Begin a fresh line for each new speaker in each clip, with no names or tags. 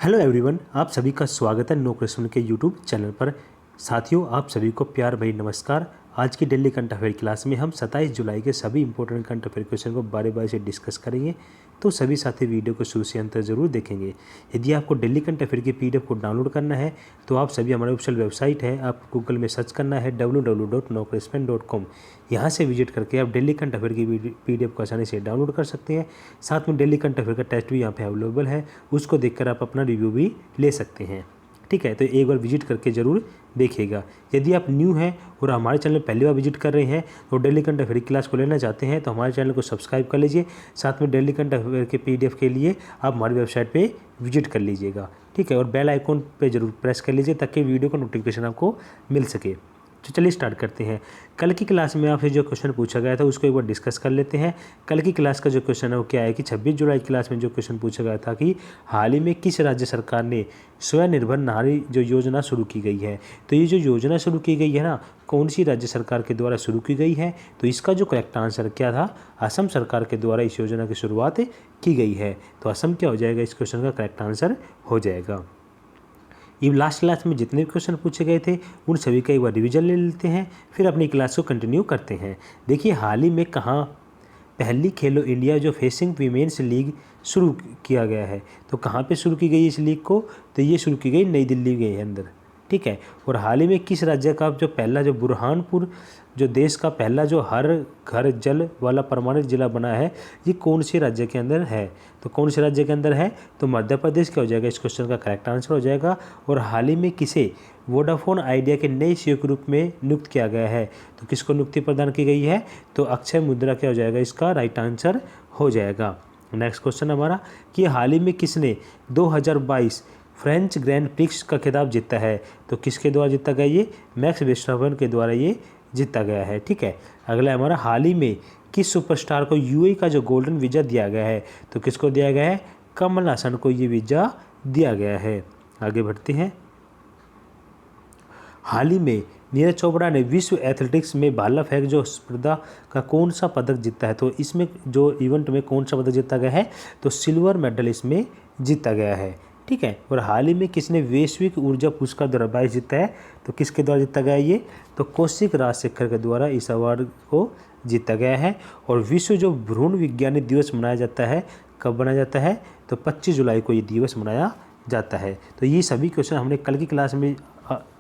Hello everyone, आप सभी का स्वागत है नो क्वेश्चन के यूट्यूब चैनल पर। साथियों, आप सभी को प्यार भरी नमस्कार। आज की डेली करंट अफेयर क्लास में हम 27 जुलाई के सभी इंपॉर्टेंट करंट अफेयर क्वेश्चन को बारी बारी से डिस्कस करेंगे, तो सभी साथी वीडियो को शुरू से अंत तक जरूर देखेंगे। यदि आपको डेली करंट अफेयर की पीडीएफ को डाउनलोड करना है तो आप सभी हमारे ऑफिशियल वेबसाइट है, आप गूगल में सर्च करना है www.nocrespn.com। यहाँ से विजिट करके आप डेली करंट अफेयर की पीडीएफ को आसानी से डाउनलोड कर सकते हैं। साथ में डेली करंट अफेयर का टेस्ट भी यहाँ पे अवेलेबल है, उसको देखकर आप अपना रिव्यू भी ले सकते हैं। ठीक है, तो एक बार विजिट करके ज़रूर देखिएगा। यदि आप न्यू हैं और हमारे चैनल पहली बार विजिट कर रहे हैं और डेली करंट अफेयर क्लास को लेना चाहते हैं तो हमारे चैनल को सब्सक्राइब कर लीजिए। साथ में डेली करंट अफेयर के पीडीएफ के लिए आप हमारी वेबसाइट पे विजिट कर लीजिएगा। ठीक है, और बेल आइकॉन पे ज़रूर प्रेस कर लीजिए ताकि वीडियो का नोटिफिकेशन आपको मिल सके। तो चलिए स्टार्ट करते हैं। कल की क्लास में आपसे जो क्वेश्चन पूछा गया था उसको एक बार डिस्कस कर लेते हैं। कल की क्लास का जो क्वेश्चन है वो क्या है कि 26 जुलाई क्लास में जो क्वेश्चन पूछा गया था कि हाल ही में किस राज्य सरकार ने स्वनिर्भर नारी जो योजना शुरू की गई है। तो ये जो योजना शुरू की गई है ना, कौन सी राज्य सरकार के द्वारा शुरू की गई है? तो इसका जो करेक्ट आंसर क्या था, असम सरकार के द्वारा इस योजना की शुरुआत की गई है। तो असम क्या हो जाएगा, इस क्वेश्चन का करेक्ट आंसर हो जाएगा। ये लास्ट क्लास में जितने भी क्वेश्चन पूछे गए थे उन सभी का एक बार रिवीजन ले लेते हैं, फिर अपनी क्लास को कंटिन्यू करते हैं। देखिए, हाल ही में कहाँ पहली खेलो इंडिया जो फेसिंग वीमेंस लीग शुरू किया गया है। तो कहाँ पे शुरू की गई इस लीग को? तो ये शुरू की गई नई दिल्ली के अंदर। ठीक है, और हाल ही में किस राज्य का जो पहला जो बुरहानपुर जो देश का पहला जो हर घर जल वाला परमाणु जिला बना है, ये कौन से राज्य के अंदर है? तो कौन से राज्य के अंदर है? तो मध्य प्रदेश क्या हो जाएगा, इस क्वेश्चन का करेक्ट आंसर हो जाएगा। और हाल ही में किसे वोडाफोन आइडिया के नए सीईओ के रूप में नियुक्त किया गया है? तो किसको नियुक्ति प्रदान की गई है? तो अक्षय मुद्रा क्या हो जाएगा, इसका राइट आंसर हो जाएगा। नेक्स्ट क्वेश्चन हमारा कि हाल ही में किसने 2022 फ्रेंच ग्रैंड प्रिक्स का खिताब जीता है? तो किसके द्वारा जीता गया? ये मैक्स वर्स्टेपन के द्वारा ये जीता गया है। ठीक है, अगला हमारा हाल ही में किस सुपरस्टार को यूएई का जो गोल्डन वीज़ा दिया गया है? तो किसको दिया गया है? कमल हासन को ये वीज़ा दिया गया है। आगे बढ़ते हैं। हाल ही में नीरज चोपड़ा ने विश्व एथलेटिक्स में भाला फेंक जो स्पर्धा का कौन सा पदक जीता है? तो इसमें जो इवेंट में कौन सा पदक जीता गया है? तो सिल्वर मेडल इसमें जीता गया है। ठीक है, और हाल ही में किसने वैश्विक ऊर्जा पुरस्कार 2022 जीता है? तो किसके द्वारा जीता गया ये? तो कौशिक राजशेखर के द्वारा इस अवार्ड को जीता गया है। और विश्व जो भ्रूण विज्ञानी दिवस मनाया जाता है, कब मनाया जाता है? तो 25 जुलाई को ये दिवस मनाया जाता है। तो ये सभी क्वेश्चन हमने कल की क्लास में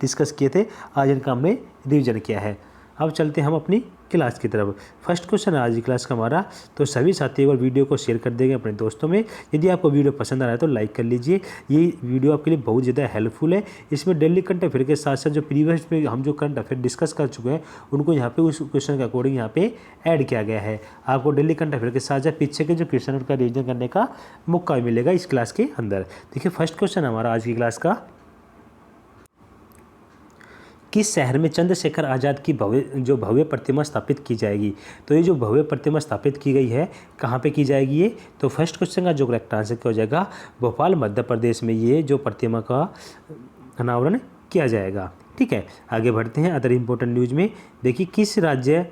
डिस्कस किए थे, आज इनका हमने रिवीजन किया है। अब चलते हैं हम अपनी क्लास की तरफ। फर्स्ट क्वेश्चन आज की क्लास का हमारा, तो सभी साथी और वीडियो को शेयर कर देंगे अपने दोस्तों में। यदि आपको वीडियो पसंद आ रहा है तो लाइक कर लीजिए, ये वीडियो आपके लिए बहुत ज़्यादा हेल्पफुल है। इसमें डेली करंट अफेयर के साथ साथ जो प्रीवियस में हम जो करंट अफेयर डिस्कस कर चुके हैं उनको यहाँ पे उस क्वेश्चन के अकॉर्डिंग यहाँ पे ऐड किया गया है। आपको डेली करंट अफेयर के साथ साथ पीछे के जो क्वेश्चन उनका रिविजन करने का मौका मिलेगा इस क्लास के अंदर। देखिए, फर्स्ट क्वेश्चन हमारा आज की क्लास का, किस शहर में चंद्रशेखर आज़ाद की भव्य प्रतिमा स्थापित की जाएगी? तो ये जो भव्य प्रतिमा स्थापित की गई है कहाँ पे की जाएगी ये? तो फर्स्ट क्वेश्चन का जो करेक्ट आंसर क्या हो जाएगा, भोपाल मध्य प्रदेश में ये जो प्रतिमा का अनावरण किया जाएगा। ठीक है, आगे बढ़ते हैं अदर इम्पोर्टेंट न्यूज़ में। देखिए, किस राज्य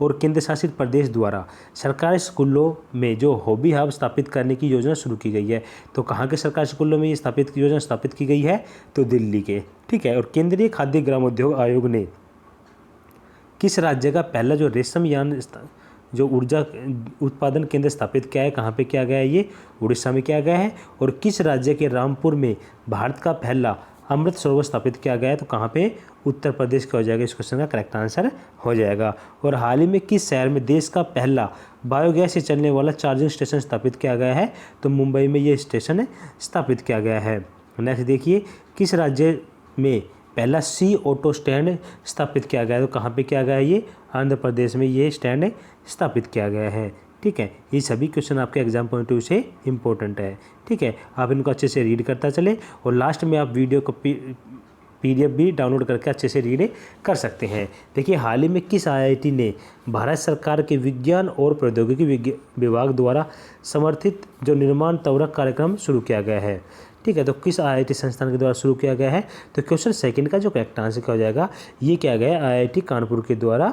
और केंद्र शासित प्रदेश द्वारा सरकारी स्कूलों में जो हॉबी हब स्थापित करने की योजना शुरू की गई है? तो कहाँ के सरकारी स्कूलों में ये योजना स्थापित की गई है? तो दिल्ली के। ठीक है, और केंद्रीय खाद्य ग्रामोद्योग आयोग ने किस राज्य का पहला जो रेशम यान जो ऊर्जा उत्पादन केंद्र स्थापित किया है? कहाँ पे किया गया है ये? उड़ीसा में किया गया है। और किस राज्य के रामपुर में भारत का पहला अमृत सरोवर स्थापित किया गया है? तो कहाँ पे? उत्तर प्रदेश का हो जाएगा, इस क्वेश्चन का करेक्ट आंसर हो जाएगा। और हाल ही में किस शहर में देश का पहला बायोगैस से चलने वाला चार्जिंग स्टेशन स्थापित किया गया है? तो मुंबई में ये स्टेशन स्थापित किया गया है। नेक्स्ट देखिए, किस राज्य में पहला सी ऑटो स्टैंड स्थापित किया गया है? तो कहाँ पे किया गया है ये? आंध्र प्रदेश में ये स्टैंड स्थापित किया गया है। ठीक है, ये सभी क्वेश्चन आपके एग्जाम पॉइंट ऑफ व्यू से इंपॉर्टेंट है। ठीक है, आप इनको अच्छे से रीड करता चले और लास्ट में आप वीडियो को पीडीएफ भी डाउनलोड करके अच्छे से रीड कर सकते हैं। देखिए, हाल ही में किस आईआईटी ने भारत सरकार के विज्ञान और प्रौद्योगिकी विभाग द्वारा समर्थित जो निर्माण त्वरक कार्यक्रम शुरू किया गया है? ठीक है, तो किस आईआईटी संस्थान के द्वारा शुरू किया गया है? तो क्वेश्चन सेकंड का जो करेक्ट आंसर क्या हो जाएगा, ये किया गया आईआईटी कानपुर के द्वारा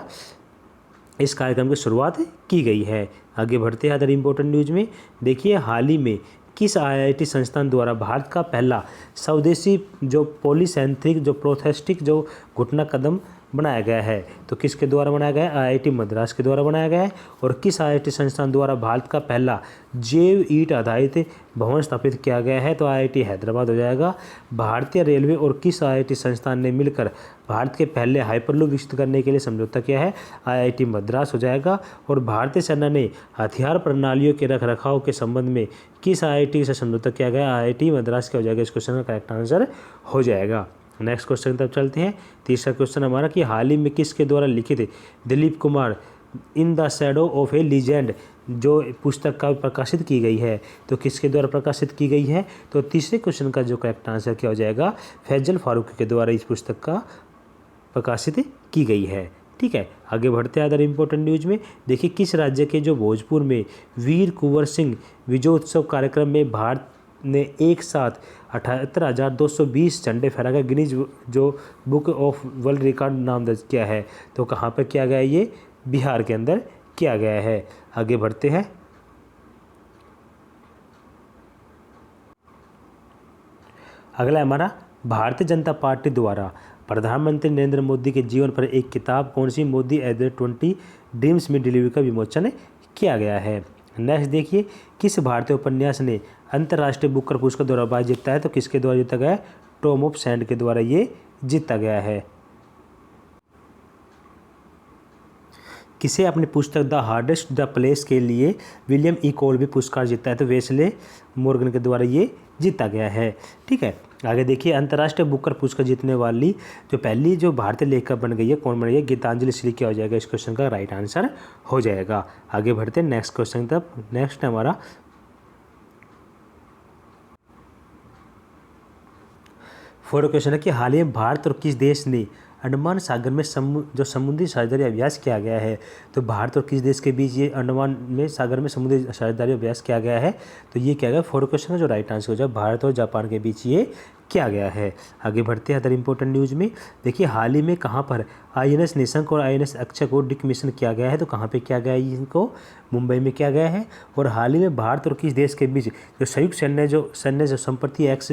इस कार्यक्रम की शुरुआत की गई है। आगे बढ़ते हैं अदर इम्पोर्टेंट न्यूज़ में। देखिए, हाल ही में किस IIT संस्थान द्वारा भारत का पहला स्वदेशी जो पॉलीसेंट्रिक जो प्रोस्थेटिक जो घुटना कदम बनाया गया है? तो किसके द्वारा बनाया गया है? IIT मद्रास के द्वारा बनाया गया है। और किस IIT संस्थान द्वारा भारत का पहला जैव ईंट आधारित भवन स्थापित किया गया है? तो IIT हैदराबाद हो जाएगा। भारतीय रेलवे और किस IIT संस्थान ने मिलकर भारत के पहले हाइपरलूप विकसित करने के लिए समझौता किया है? IIT मद्रास हो जाएगा। और भारतीय सेना ने हथियार प्रणालियों के रखरखाव के संबंध में किस IIT से समझौता किया गया? IIT मद्रास का हो जाएगा। इस क्वेश्चन का करेक्ट आंसर हो जाएगा। नेक्स्ट क्वेश्चन तब चलते हैं। तीसरा क्वेश्चन हमारा कि हाल ही में किसके द्वारा लिखित Dilip Kumar in the shadow of A legend जो पुस्तक का प्रकाशित की गई है? तो किसके द्वारा प्रकाशित की गई है? तो तीसरे क्वेश्चन का जो करेक्ट आंसर क्या हो जाएगा? फैजल फारूकी के द्वारा इस पुस्तक का प्रकाशित की गई है। ठीक है, आगे बढ़ते हैं अदर इम्पोर्टेंट न्यूज में। देखिए, किस राज्य के जो भोजपुर में वीर कुंवर सिंह विजयोत्सव कार्यक्रम में भारत ने एक साथ 78,220 झंडे फहराकर गिनीज जो बुक ऑफ वर्ल्ड रिकॉर्ड नाम दर्ज किया है? तो कहाँ पर किया गया है? ये बिहार के अंदर किया गया है। आगे बढ़ते हैं। अगला हमारा भारतीय जनता पार्टी द्वारा प्रधानमंत्री नरेंद्र मोदी के जीवन पर एक किताब कौन सी मोदी एट द 20 ड्रीम्स में डिलीवरी का विमोचन किया गया है? नेक्स्ट देखिए, किस भारतीय उपन्यास ने अंतर्राष्ट्रीय बुकर पुरस्कार द्वारा बाय जीता है? तो किसके द्वारा जीता गया है? टॉम ऑफ सैंड के द्वारा ये जीता गया है। किसे अपनी पुस्तक द हार्डेस्ट द प्लेस के लिए विलियम ई कोल्बी पुरस्कार जीता है? तो वेस्ले मॉर्गन के द्वारा ये जीता गया है। ठीक है, आगे देखिए, अंतर्राष्ट्रीय बुकर पुरस्कार जीतने वाली जो पहली जो भारतीय लेखक बन गई है, कौन बन गई है? गीतांजलि श्री क्या हो जाएगा? इस क्वेश्चन का राइट आंसर हो जाएगा। आगे बढ़ते हैं नेक्स्ट क्वेश्चन तक। नेक्स्ट हमारा फोर्थ क्वेश्चन है कि हाल ही में भारत और किस देश ने अंडमान सागर में जो समुद्री साझेदारी अभ्यास किया गया है? तो भारत और किस देश के बीच ये अंडमान में सागर में समुद्री साझेदारी अभ्यास किया गया है? तो ये क्या गया? फोर्थ क्वेश्चन का जो राइट आंसर हो जाए भारत और जापान के बीच ये किया गया है। आगे बढ़ते हैं अदर इंपॉर्टेंट न्यूज़ में। देखिए, हाल ही में कहाँ पर INS निशंक और INS अक्षय को डिकमिशन किया गया है? तो कहाँ पे किया गया है? इनको मुंबई में किया गया है। और हाल ही में भारत और किस देश के बीच जो संयुक्त सैन्य संपत्ति एक्स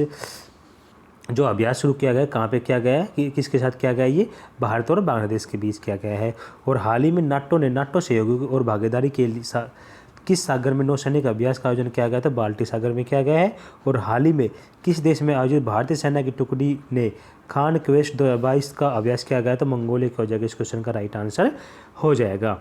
जो अभ्यास शुरू किया गया है, कहाँ पे किया गया है? कि किसके साथ किया गया है? ये भारत और बांग्लादेश के बीच किया गया है। और हाल ही में नाटो सहयोग और भागीदारी के लिए किस सागर में नौसैनिक अभ्यास का आयोजन किया गया था? बाल्टी सागर में किया गया है। और हाल ही में किस देश में आयोजित भारतीय सेना की टुकड़ी ने खान क्वेस्ट 2022 का अभ्यास किया गया? तो मंगोलिया का हो जाएगा। इस क्वेश्चन का राइट आंसर हो जाएगा।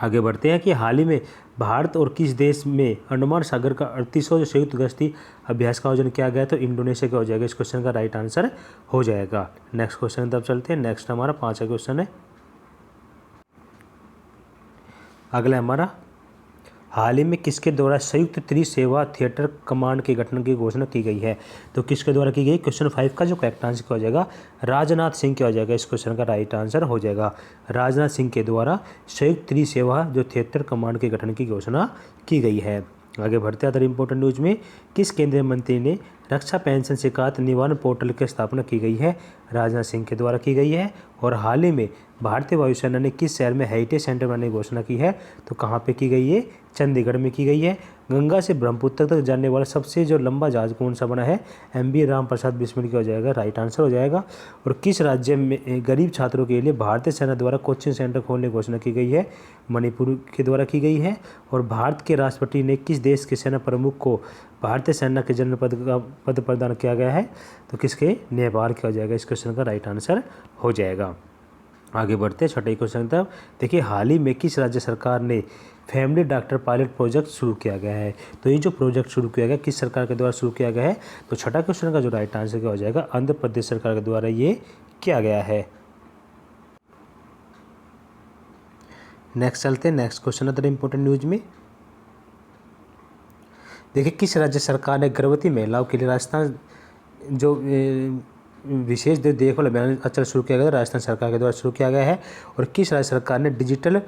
आगे बढ़ते हैं कि हाल ही में भारत और किस देश में अंडमान सागर का 38वां जो संयुक्त गश्ती अभ्यास का आयोजन किया गया? तो इंडोनेशिया का हो जाएगा। इस क्वेश्चन का राइट आंसर हो जाएगा। नेक्स्ट क्वेश्चन तब चलते हैं। नेक्स्ट हमारा 5वां क्वेश्चन है। अगला हमारा, हाल ही में किसके द्वारा संयुक्त त्रिसेवा थिएटर कमांड के गठन की घोषणा की गई है? तो किसके द्वारा की गई? क्वेश्चन 5 का जो करेक्ट आंसर हो जाएगा राजनाथ सिंह क्या हो जाएगा? इस क्वेश्चन का राइट आंसर हो जाएगा। राजनाथ सिंह के द्वारा संयुक्त त्रिसेवा जो थिएटर कमांड के गठन की घोषणा की गई है। आगे बढ़ते हैं अदर इंपॉर्टेंट न्यूज़ में। किस केंद्रीय मंत्री ने रक्षा पेंशन शिकायत निवारण पोर्टल की स्थापना की गई है? राजनाथ सिंह के द्वारा की गई है। और हाल ही में भारतीय वायुसेना ने किस शहर में हेरिटेज सेंटर बनाने की घोषणा की है? तो कहाँ पे की गई है? चंडीगढ़ में की गई है। गंगा से ब्रह्मपुत्र तक जाने वाला सबसे जो लंबा जहाज कौन सा बना है? MV राम प्रसाद बिस्मिल का हो जाएगा। राइट आंसर हो जाएगा। और किस राज्य में गरीब छात्रों के लिए भारतीय सेना द्वारा कोचिंग सेंटर खोलने की घोषणा की गई है? मणिपुर के द्वारा की गई है। और भारत के राष्ट्रपति ने किस देश के सेना प्रमुख को भारतीय सेना के जनरल पद प्रदान किया गया है? तो किसके? नेपाल का हो जाएगा। इस क्वेश्चन का राइट आंसर हो जाएगा। आगे बढ़ते हैं छठे क्वेश्चन तक। देखिए, हाल ही में किस राज्य सरकार ने फैमिली डॉक्टर पायलट प्रोजेक्ट शुरू किया गया है? तो ये जो प्रोजेक्ट शुरू किया गया किस सरकार के द्वारा शुरू किया गया है? तो छठा क्वेश्चन का जो राइट आंसर क्या हो जाएगा? आंध्र प्रदेश सरकार के द्वारा ये किया गया है। नेक्स्ट चलते हैं। Next question other important news में। देखिए, किस राज्य सरकार ने गर्भवती महिलाओं के लिए राजस्थान जो विशेष देखभाल अभियान अचल शुरू किया गया? राजस्थान सरकार के द्वारा शुरू किया गया है। और किस राज्य सरकार ने डिजिटल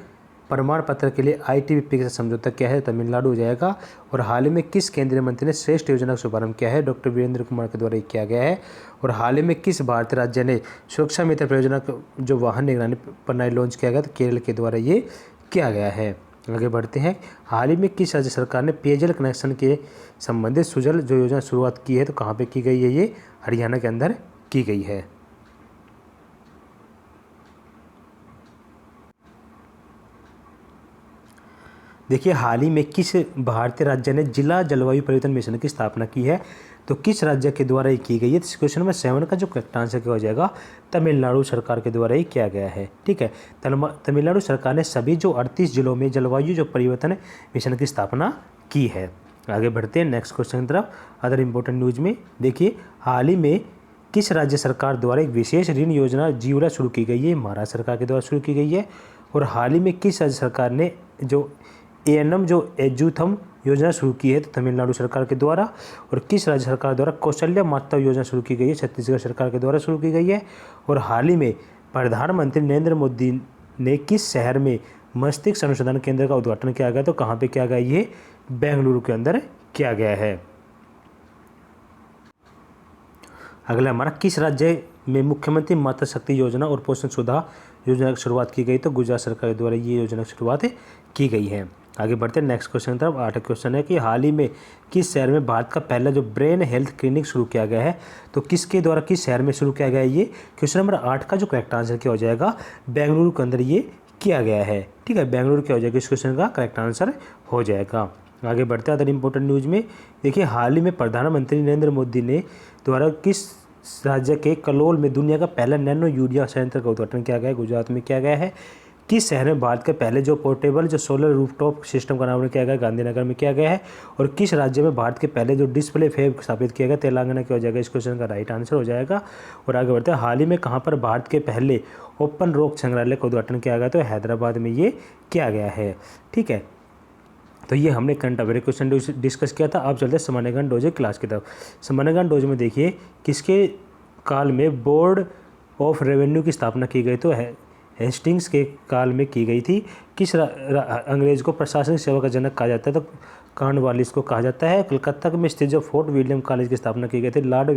प्रमाण पत्र के लिए ITBP के साथ समझौता किया है? तमिलनाडु हो जाएगा। और हाल ही में किस केंद्रीय मंत्री ने श्रेष्ठ योजना का शुभारंभ किया है? डॉक्टर वीरेंद्र कुमार के द्वारा किया गया है। और हाल ही में किस भारतीय राज्य ने सुरक्षा मित्र परियोजना जो वाहन निगरानी प्रणाली लॉन्च किया गया? तो केरल के द्वारा ये किया गया है। आगे बढ़ते हैं। हाल ही में किस राज्य सरकार ने पेयजल कनेक्शन के संबंधित सुजल जो योजना शुरुआत की है, तो कहाँ पे की गई है? ये हरियाणा के अंदर की गई है। देखिए, हाल ही में किस भारतीय राज्य ने जिला जलवायु परिवर्तन मिशन की स्थापना की है? तो किस राज्य के द्वारा ये की गई है? तो क्वेश्चन नंबर 7 का जो करेक्ट आंसर क्या हो जाएगा? तमिलनाडु सरकार के द्वारा ही किया गया है। ठीक है, तमिलनाडु सरकार ने सभी जो 38 जिलों में जलवायु जो परिवर्तन मिशन की स्थापना की है। आगे बढ़ते हैं नेक्स्ट क्वेश्चन की तरफ। अदर इंपॉर्टेंट न्यूज में देखिए, हाल ही में किस राज्य सरकार द्वारा एक विशेष ऋण योजना जीवला शुरू की गई है? महाराष्ट्र सरकार के द्वारा शुरू की गई है। और हाल ही में किस राज्य सरकार ने जो एएनएम जो एजुथम योजना शुरू की है? तो तमिलनाडु सरकार के द्वारा। और किस राज्य सरकार द्वारा कौशल्य मातृ योजना शुरू की गई है? छत्तीसगढ़ सरकार के द्वारा शुरू की गई है। और हाल ही में प्रधानमंत्री नरेंद्र मोदी ने किस शहर में मस्तिष्क संशोधन केंद्र का उद्घाटन किया गया? तो कहाँ पे किया गया? ये बेंगलुरु के अंदर किया गया है। अगला हमारा, किस राज्य में मुख्यमंत्री मातृ शक्ति योजना और पोषण सुधा योजना की शुरुआत की गई? तो गुजरात सरकार द्वारा ये योजना की शुरुआत की गई है। आगे बढ़ते हैं नेक्स्ट क्वेश्चन की तरफ। 8वां क्वेश्चन है कि हाल ही में किस शहर में भारत का पहला जो ब्रेन हेल्थ क्लिनिक शुरू किया गया है? तो किसके द्वारा किस शहर में शुरू किया गया है? ये क्वेश्चन नंबर 8 का जो करेक्ट आंसर क्या हो जाएगा? बेंगलुरु के अंदर ये किया गया है। ठीक है, बेंगलुरु क्या हो जाएगा? इस क्वेश्चन का करेक्ट आंसर हो जाएगा। आगे बढ़ते हैं अदर इंपॉर्टेंट न्यूज़ में। देखिए, हाल ही में प्रधानमंत्री नरेंद्र मोदी ने द्वारा किस राज्य के कलोल में दुनिया का पहला नैनो यूरिया संयंत्र का उद्घाटन किया गया है? गुजरात में किया गया है। किस शहर में भारत के पहले जो पोर्टेबल जो सोलर रूफटॉप सिस्टम का नाम किया गया? गांधीनगर में किया गया है। और किस राज्य में भारत के पहले जो डिस्प्ले फैब स्थापित किया गया? तेलंगाना क्या हो जाएगा? इस क्वेश्चन का राइट आंसर हो जाएगा। और आगे बढ़ते हैं, हाल ही में कहाँ पर भारत के पहले ओपन रॉक संग्रहालय का उद्घाटन किया गया? तो हैदराबाद में ये किया गया है। ठीक है, तो ये हमने करंट अफेयर क्वेश्चन डिस्कस किया था। अब चलते हैं सामान्य ज्ञान डोज क्लास की तरफ। सामान्य ज्ञान डोज में देखिए, किसके काल में बोर्ड ऑफ रेवेन्यू की स्थापना की गई? तो हेस्टिंग्स के काल में की गई थी। किस अंग्रेज को प्रशासनिक सेवा का जनक कहा जाता है? तो कॉर्नवालिस को कहा जाता है। कलकत्ता में स्थित जो फोर्ट विलियम कॉलेज की स्थापना की गई थी लॉर्ड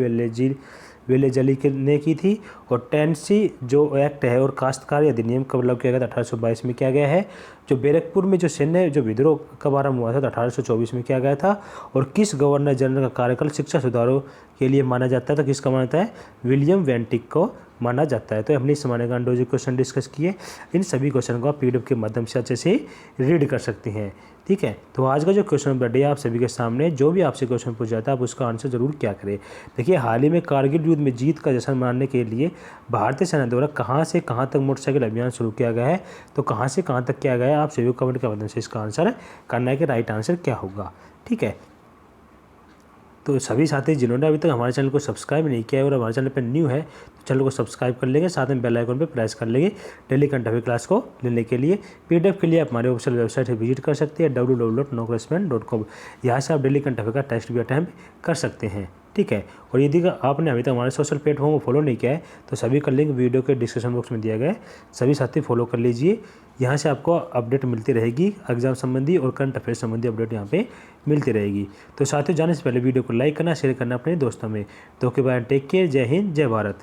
वेलेजली ने की थी। और टेनेसी जो एक्ट है और काश्तकार अधिनियम कब लागू किया गया था? 1822 में किया गया है। जो बैरकपुर में जो सैन्य जो विद्रोह कब आरंभ हुआ था? तो 1824 में किया गया था। और किस गवर्नर जनरल का कार्यकाल शिक्षा सुधारों के लिए माना जाता है? तो किसका माना जाता है? विलियम वेंटिक को माना जाता है। तो हमने सामान्य ज्ञान डोज क्वेश्चन डिस्कस किए। इन सभी क्वेश्चन को आप पीडीएफ के माध्यम से अच्छे से रीड कर सकते हैं। ठीक है, तो आज का जो क्वेश्चन नंबर डे आप सभी के सामने जो भी आपसे क्वेश्चन पूछा जाता है आप उसका आंसर जरूर क्या करें। देखिए, हाल ही में कारगिल युद्ध में जीत का जश्न मनाने के लिए भारतीय सेना द्वारा कहाँ से कहाँ तक मोटरसाइकिल अभियान शुरू किया गया है? तो कहाँ से कहाँ तक किया गया है? आप सभी कमेंट के माध्यम से इसका आंसर करना है कि राइट आंसर क्या होगा। ठीक है, तो सभी साथी जिन्होंने अभी तक हमारे चैनल को सब्सक्राइब नहीं किया है और हमारे चैनल पर न्यू है तो चैनल को सब्सक्राइब कर लेंगे, साथ में बेल आइकन पर प्रेस कर लेंगे डेली करंट अफेयर क्लास को लेने के लिए। पीडीएफ के लिए आप हमारे ऑफिशियल वेबसाइट से विजिट कर सकते हैं www.nocrespond.com। यहाँ से आप डेली करंट अफेयर का टेस्ट भी अटेम्प्ट कर सकते हैं। ठीक है, और यदि आपने अभी तक हमारे सोशल प्लेटफॉर्म को फॉलो नहीं किया है तो सभी का लिंक वीडियो के डिस्क्रिप्शन बॉक्स में दिया गया है, सभी साथी फॉलो कर लीजिए। यहाँ से आपको अपडेट मिलती रहेगी, एग्जाम संबंधी और करंट अफेयर संबंधी अपडेट यहाँ पे मिलती रहेगी। तो साथियों, जाने से पहले वीडियो को लाइक करना, शेयर करना अपने दोस्तों में। तो के बाद टेक केयर, जय हिंद, जय भारत।